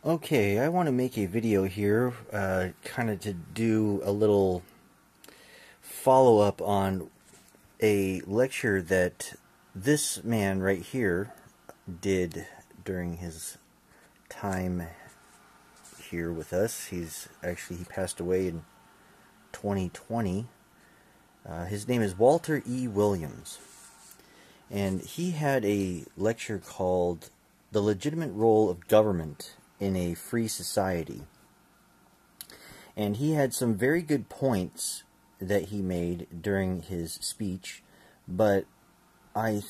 Okay, I want to make a video here, kind of to do a little follow-up on a lecture that this man right here did during his time here with us. He passed away in 2020. His name is Walter E. Williams, and he had a lecture called "The Legitimate Role of Government in a Free Society." And he had some very good points that he made during his speech, but I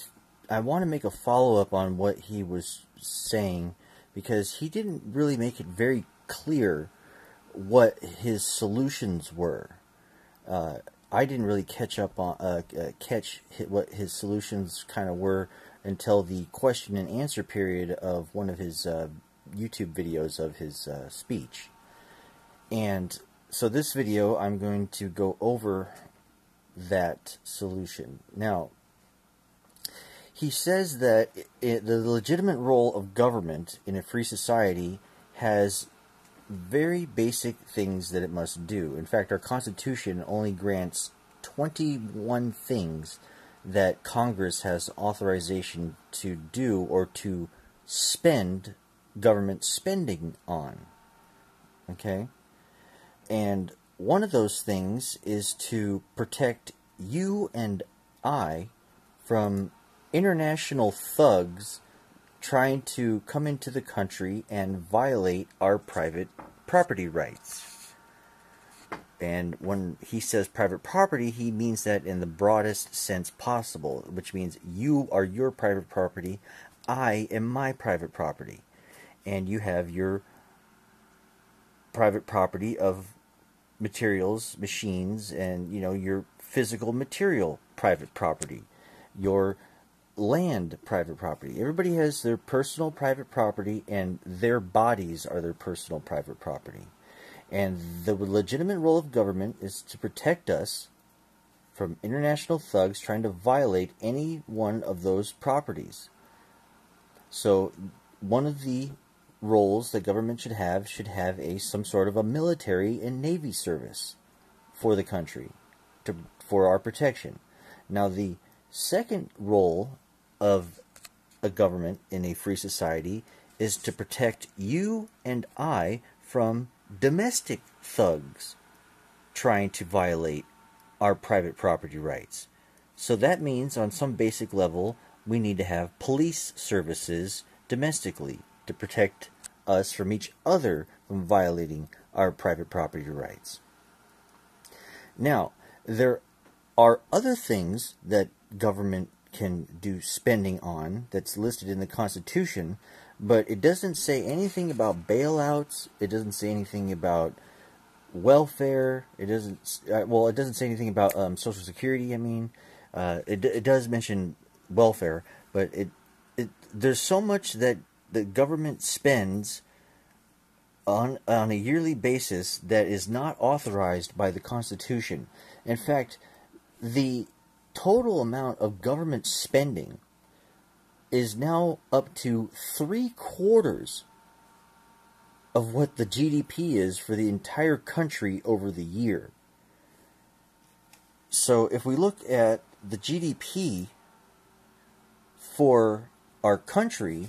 want to make a follow-up on what he was saying, because he didn't really make it very clear what his solutions were. I didn't really catch what his solutions kind of were until the question and answer period of one of his YouTube videos of his speech. And so this video, I'm going to go over that solution. Now, he says that the legitimate role of government in a free society has very basic things that it must do. In fact, our Constitution only grants 21 things that Congress has authorization to do or to spend government spending on. Okay? And one of those things is to protect you and I from international thugs trying to come into the country and violate our private property rights. And when he says private property, he means that in the broadest sense possible, which means you are your private property, I am my private property. And you have your private property of materials, machines, and your physical material private property, your land private property. Everybody has their personal private property, and their bodies are their personal private property. And the legitimate role of government is to protect us from international thugs trying to violate any one of those properties. So one of the roles that government should have some sort of a military and navy service for the country, for our protection. Now, the second role of a government in a free society is to protect you and I from domestic thugs trying to violate our private property rights. So that means on some basic level we need to have police services domestically to protect us from each other from violating our private property rights. Now, there are other things that government can do spending on that's listed in the Constitution, but it doesn't say anything about bailouts. It doesn't say anything about welfare. It doesn't say anything about Social Security. It does mention welfare, but there's so much that the government spends on a yearly basis that is not authorized by the Constitution. In fact, the total amount of government spending is now up to 3/4 of what the GDP is for the entire country over the year. So if we look at the GDP for our country's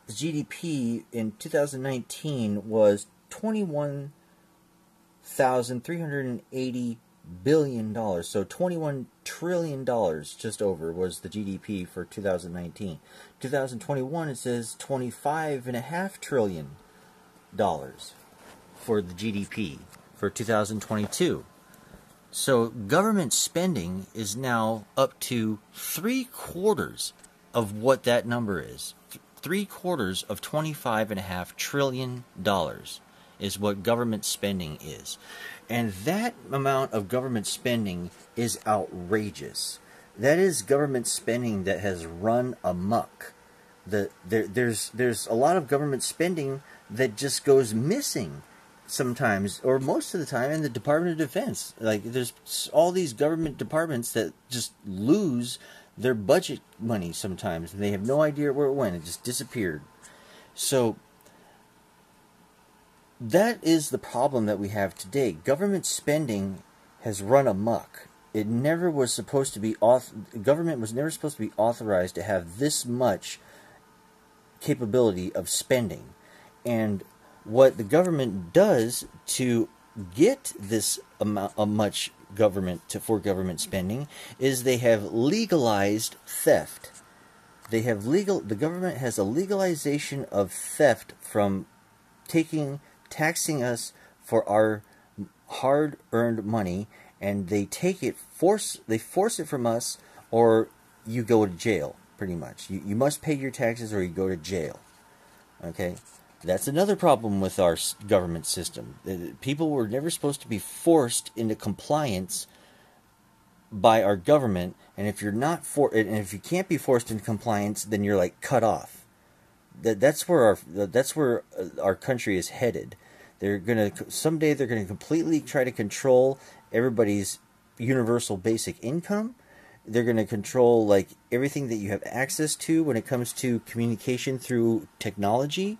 GDP in 2019 was $21,380 billion. So $21 trillion just over was the GDP for 2019. 2021, it says $25.5 trillion for the GDP for 2022. So government spending is now up to 3/4 of what that number is. 3/4 of $25.5 trillion is what government spending is. And that amount of government spending is outrageous. That is government spending that has run amok. There's a lot of government spending that just goes missing sometimes, or most of the time, in the Department of Defense. Like, there's all these government departments that just lose their budget money sometimes, and they have no idea where it went. It just disappeared. So that is the problem that we have today. Government spending has run amok. It never was supposed to be government was never supposed to be authorized to have this much capability of spending. And what the government does to get this amount much for government spending is they have legalized theft. The government has a legalization of theft from taxing us for our hard-earned money, and they force it from us, or you go to jail, pretty much. You must pay your taxes or you go to jail. Okay? That's another problem with our government system. People were never supposed to be forced into compliance by our government, and if if you can't be forced into compliance, then you're like cut off. That's where our country is headed. Someday they're gonna completely try to control everybody's universal basic income. They're going to control like everything that you have access to when it comes to communication through technology.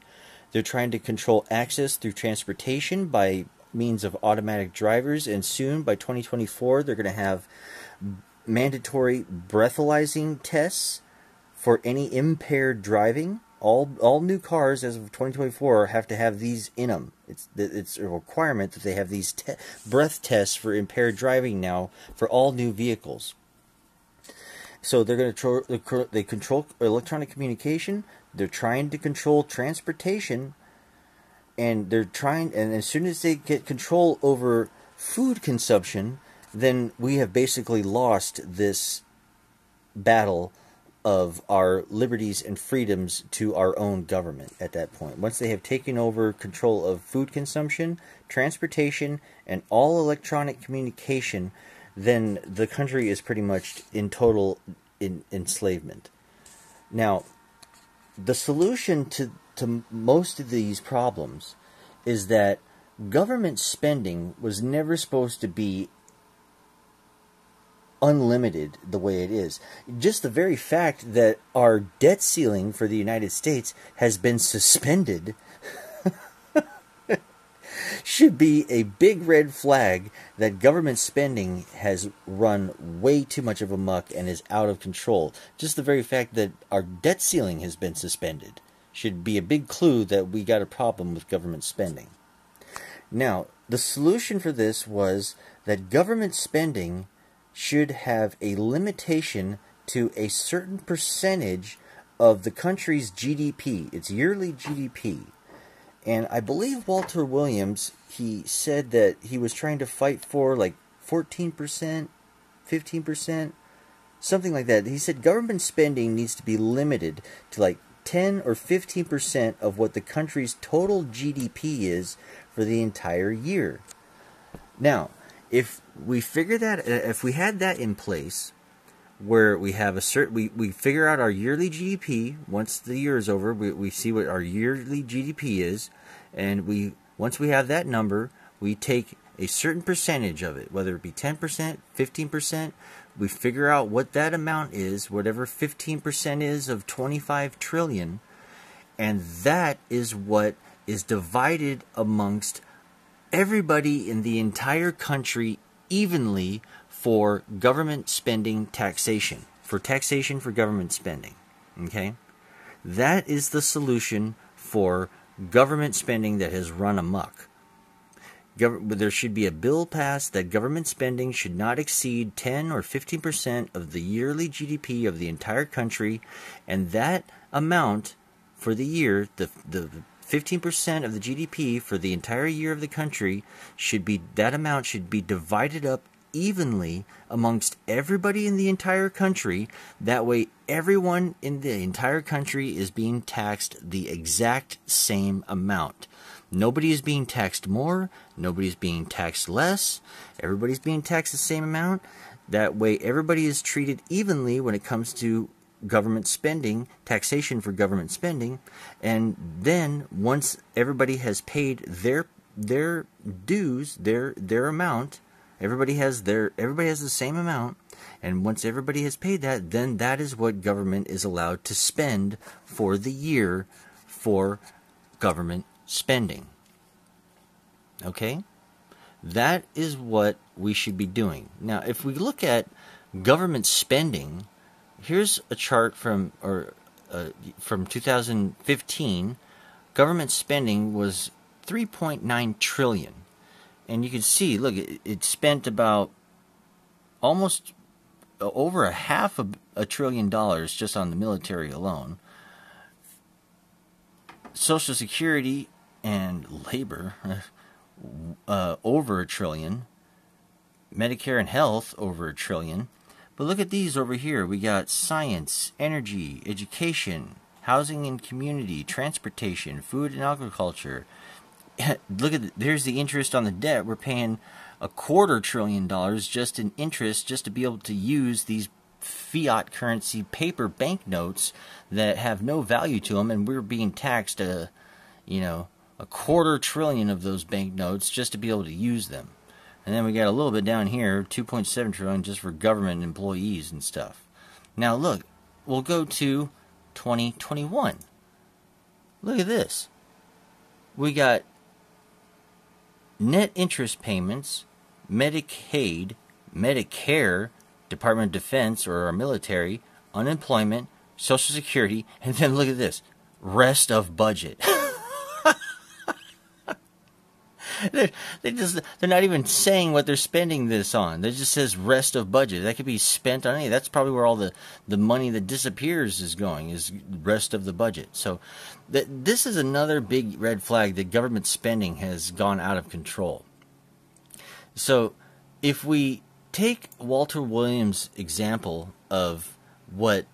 They're trying to control access through transportation by means of automatic drivers, and soon by 2024 they're going to have mandatory breathalyzing tests for any impaired driving. All new cars as of 2024 have to have these in them. It's a requirement that they have these breath tests for impaired driving now for all new vehicles. So they're going to control electronic communication. They're trying to control transportation, and as soon as they get control over food consumption, then we have basically lost this battle of our liberties and freedoms to our own government at that point. Once they have taken over control of food consumption, transportation, and all electronic communication, then the country is pretty much in total enslavement. Now, the solution to most of these problems is that government spending was never supposed to be unlimited the way it is. Just the very fact that our debt ceiling for the United States has been suspended should be a big red flag that government spending has run way too much of a muck and is out of control. Just the very fact that our debt ceiling has been suspended should be a big clue that we got a problem with government spending. Now, the solution for this was that government spending should have a limitation to a certain percentage of the country's GDP, its yearly GDP. And I believe Walter Williams, he said that he was trying to fight for like 14%, 15%, something like that. He said government spending needs to be limited to like 10 or 15% of what the country's total GDP is for the entire year. Now, if we had that in place, where we have we figure out our yearly GDP. Once the year is over, we see what our yearly GDP is, and once we have that number, we take a certain percentage of it, whether it be 10%, 15%, we figure out what that amount is, whatever 15% is of 25 trillion, and that is what is divided amongst everybody in the entire country evenly for government spending taxation. For taxation for government spending. Okay? That is the solution for government spending that has run amok. There should be a bill passed that government spending should not exceed 10 or 15% of the yearly GDP of the entire country, and that amount for the year, the 15% of the GDP for the entire year of the country, that amount should be divided up evenly amongst everybody in the entire country. That way everyone in the entire country is being taxed the exact same amount. Nobody is being taxed more, nobody's being taxed less, everybody's being taxed the same amount. That way everybody is treated evenly when it comes to government spending, taxation for government spending, and then once everybody has paid their dues, their amount, everybody has the same amount, and once everybody has paid that, then that is what government is allowed to spend for the year for government spending. Okay? That is what we should be doing. Now, if we look at government spending, here's a chart from 2015. Government spending was $3.9 trillion. And you can see, look, it spent about almost over a half a trillion dollars just on the military alone. Social Security and labor, over $1 trillion. Medicare and health, over $1 trillion. But look at these over here. We got science, energy, education, housing and community, transportation, food and agriculture. Look at there's the interest on the debt. We're paying $250 billion just in interest just to be able to use these fiat currency paper banknotes that have no value to them, and we're being taxed $250 billion of those banknotes just to be able to use them. And then we got a little bit down here, $2.7 trillion just for government employees and stuff. Now look, we'll go to 2021. Look at this. We got net interest payments, Medicaid, Medicare, Department of Defense or our military, unemployment, Social Security, and then look at this, rest of budget. They're not even saying what they're spending this on. It just says rest of budget. That could be spent on any. That's probably where all the money that disappears is going, is rest of the budget. So this is another big red flag that government spending has gone out of control. So if we take Walter Williams' example of what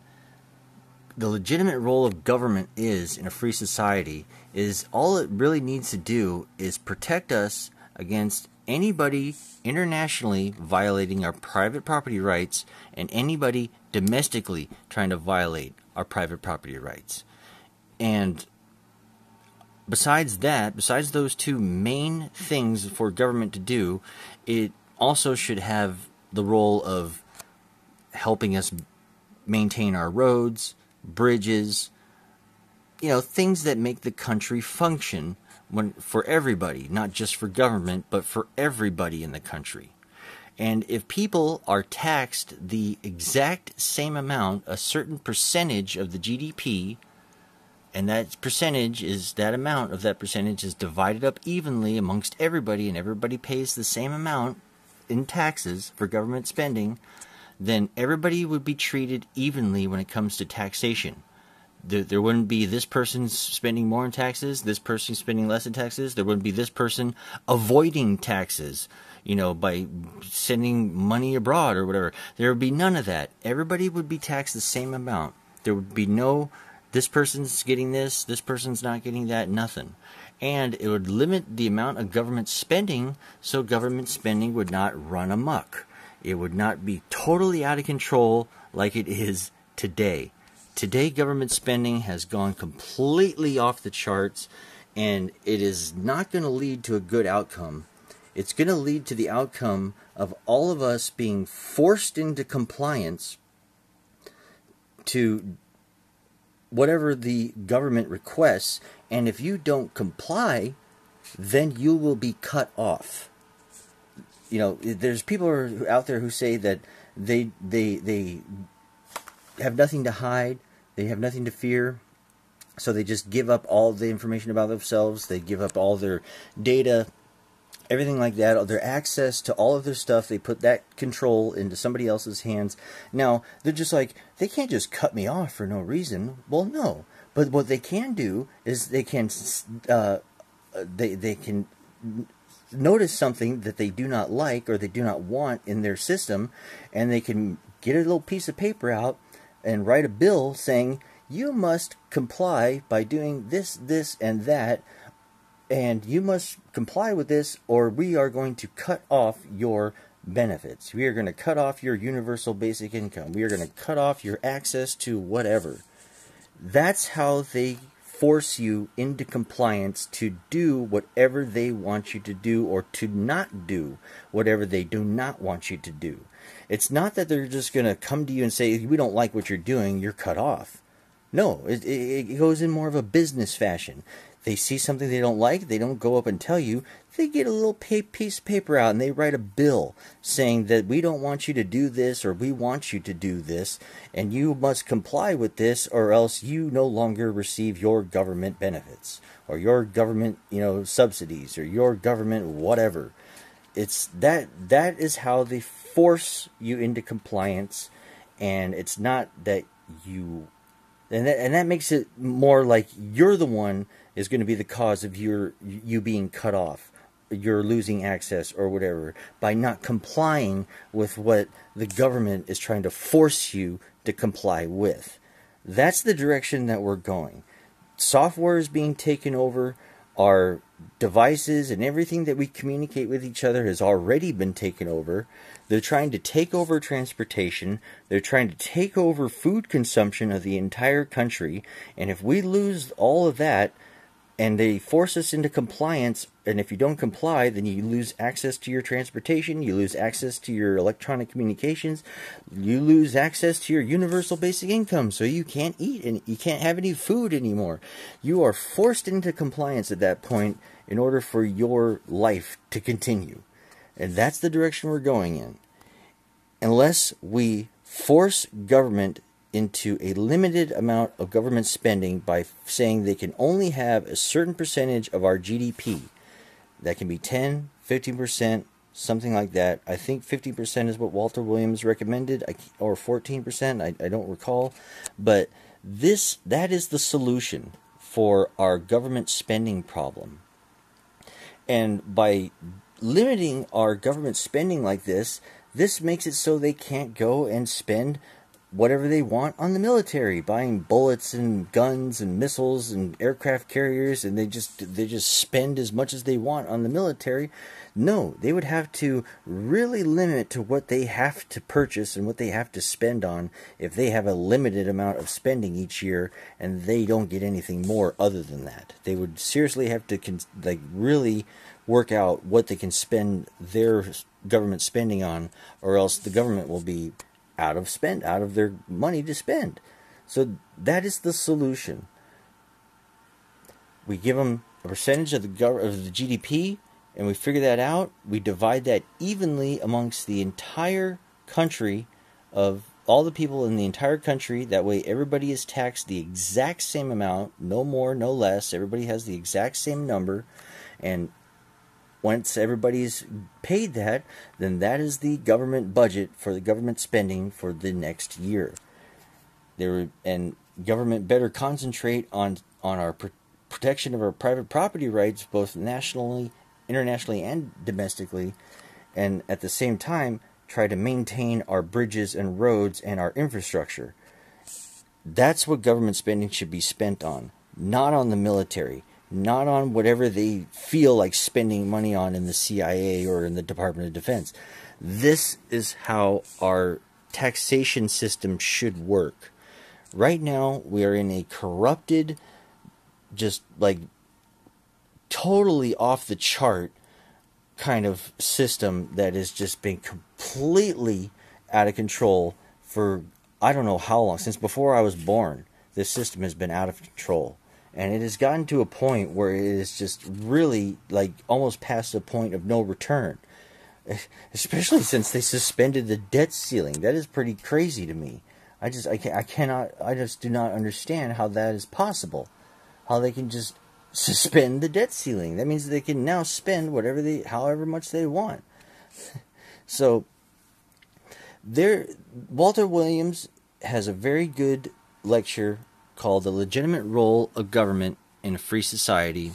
the legitimate role of government is in a free society, is all it really needs to do is protect us against anybody internationally violating our private property rights and anybody domestically trying to violate our private property rights. And besides that, besides those two main things for government to do, it also should have the role of helping us maintain our roads, bridges, things that make the country function for everybody, not just for government, but for everybody in the country. And if people are taxed the exact same amount, a certain percentage of the GDP, and that percentage is, that amount of that percentage is divided up evenly amongst everybody, and everybody pays the same amount in taxes for government spending, then everybody would be treated evenly when it comes to taxation. There wouldn't be this person spending more in taxes, this person spending less in taxes. There wouldn't be this person avoiding taxes, by sending money abroad or whatever. There would be none of that. Everybody would be taxed the same amount. There would be no, this person's getting this person's not getting that, nothing. And it would limit the amount of government spending, so government spending would not run amok. It would not be totally out of control like it is today. Today, government spending has gone completely off the charts, and it is not going to lead to a good outcome. It's going to lead to the outcome of all of us being forced into compliance to whatever the government requests, and if you don't comply, then you will be cut off. There's people out there who say that they have nothing to hide, they have nothing to fear, so they just give up all the information about themselves, they give up all their data, everything like that, their access to all of their stuff, they put that control into somebody else's hands. Now, they're just like, they can't just cut me off for no reason. Well, no. But what they can do is they can notice something that they do not like or they do not want in their system, and they can get a little piece of paper out and write a bill saying, you must comply by doing this, this, and that, and you must comply with this, or we are going to cut off your benefits. We are going to cut off your universal basic income. We are going to cut off your access to whatever. That's how they force you into compliance to do whatever they want you to do, or to not do whatever they do not want you to do. It's not that they're just going to come to you and say, we don't like what you're doing, you're cut off. No, it goes in more of a business fashion. They see something they don't like, they don't go up and tell you. They get a little piece of paper out and they write a bill saying that we don't want you to do this, or we want you to do this, and you must comply with this, or else you no longer receive your government benefits, or your government, subsidies, or your government whatever. It's that is how they force you into compliance, and it's not that you. And that makes it more like you're the one is going to be the cause of you being cut off, you're losing access or whatever, by not complying with what the government is trying to force you to comply with. That's the direction that we're going. Software is being taken over. Our devices and everything that we communicate with each other has already been taken over. They're trying to take over transportation. They're trying to take over food consumption of the entire country. And if we lose all of that, and they force us into compliance, and if you don't comply, then you lose access to your transportation, you lose access to your electronic communications, you lose access to your universal basic income, so you can't eat and you can't have any food anymore. You are forced into compliance at that point in order for your life to continue. And that's the direction we're going in. Unless we force government into a limited amount of government spending by saying they can only have a certain percentage of our GDP. That can be 10, 15%, something like that. I think 50% is what Walter Williams recommended, or 14%, I don't recall. But that is the solution for our government spending problem. And by limiting our government spending like this makes it so they can't go and spend whatever they want on the military, buying bullets and guns and missiles and aircraft carriers, and they just spend as much as they want on the military. No, they would have to really limit to what they have to purchase and what they have to spend on if they have a limited amount of spending each year and they don't get anything more other than that. They would seriously have to really work out what they can spend their government spending on, or else the government will be out of their money to spend. So that is the solution. We give them a percentage of the GDP, and we figure that out. We divide that evenly amongst the entire country, of all the people in the entire country. That way everybody is taxed the exact same amount, no more, no less. Everybody has the exact same number, and once everybody's paid that, then that is the government budget for the government spending for the next year. And government better concentrate on our protection of our private property rights, both nationally, internationally, and domestically, and at the same time try to maintain our bridges and roads and our infrastructure. That's what government spending should be spent on, not on the military. Not on whatever they feel like spending money on in the CIA or in the Department of Defense. This is how our taxation system should work. Right now, we are in a corrupted, just like totally off the chart kind of system that has just been completely out of control for I don't know how long. Since before I was born, this system has been out of control. And it has gotten to a point where it is just really like almost past the point of no return. Especially since they suspended the debt ceiling. That is pretty crazy to me. I just do not understand how that is possible. How they can just suspend the debt ceiling. That means they can now spend however much they want. So Walter Williams has a very good lecture called The Legitimate Role of Government in a Free Society.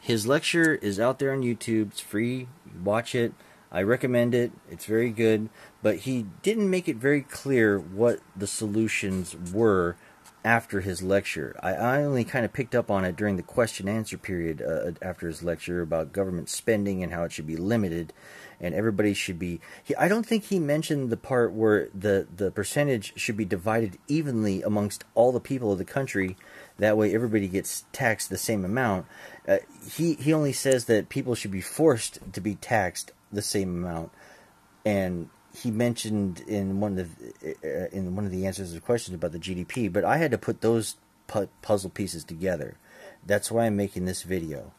His lecture is out there on YouTube. It's free. Watch it. I recommend it. It's very good. But he didn't make it very clear what the solutions were after his lecture. I only kind of picked up on it during the question-answer period after his lecture about government spending and how it should be limited. And everybody should be... I don't think he mentioned the part where the percentage should be divided evenly amongst all the people of the country. That way everybody gets taxed the same amount. He only says that people should be forced to be taxed the same amount. And he mentioned in one of the answers to the questions about the GDP. But I had to put those puzzle pieces together. That's why I'm making this video.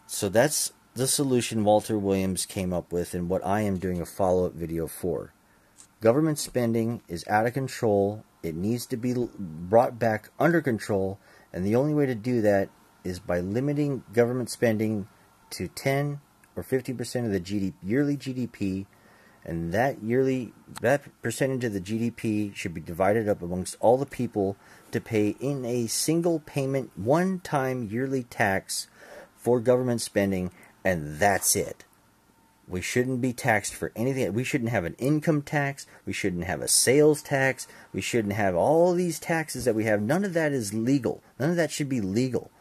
So that's the solution Walter Williams came up with, and what I am doing a follow-up video for. Government spending is out of control. It needs to be brought back under control, and the only way to do that is by limiting government spending to 10 or 50% of the yearly GDP, and that percentage of the GDP should be divided up amongst all the people to pay in a single payment, one-time yearly tax for government spending, and that's it. We shouldn't be taxed for anything. We shouldn't have an income tax. We shouldn't have a sales tax. We shouldn't have all these taxes that we have. None of that is legal. None of that should be legal.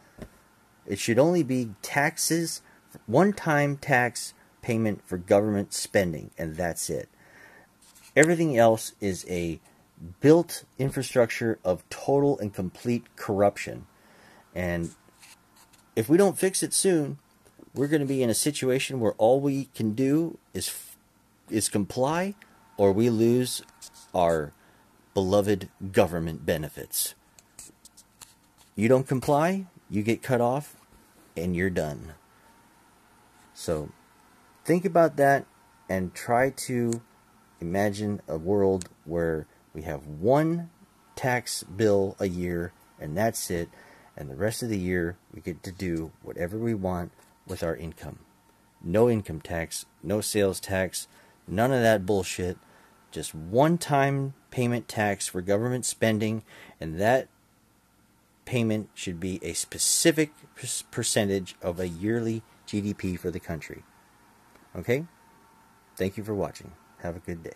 It should only be taxes, one-time tax payment for government spending, and that's it. Everything else is a built infrastructure of total and complete corruption. And if we don't fix it soon, we're going to be in a situation where all we can do is comply, or we lose our beloved government benefits. You don't comply, you get cut off, and you're done. So think about that and try to imagine a world where we have one tax bill a year, and that's it, and the rest of the year we get to do whatever we want with our income. No income tax, no sales tax, none of that bullshit. Just one-time payment tax for government spending, and that payment should be a specific percentage of a yearly GDP for the country. Okay? Thank you for watching. Have a good day.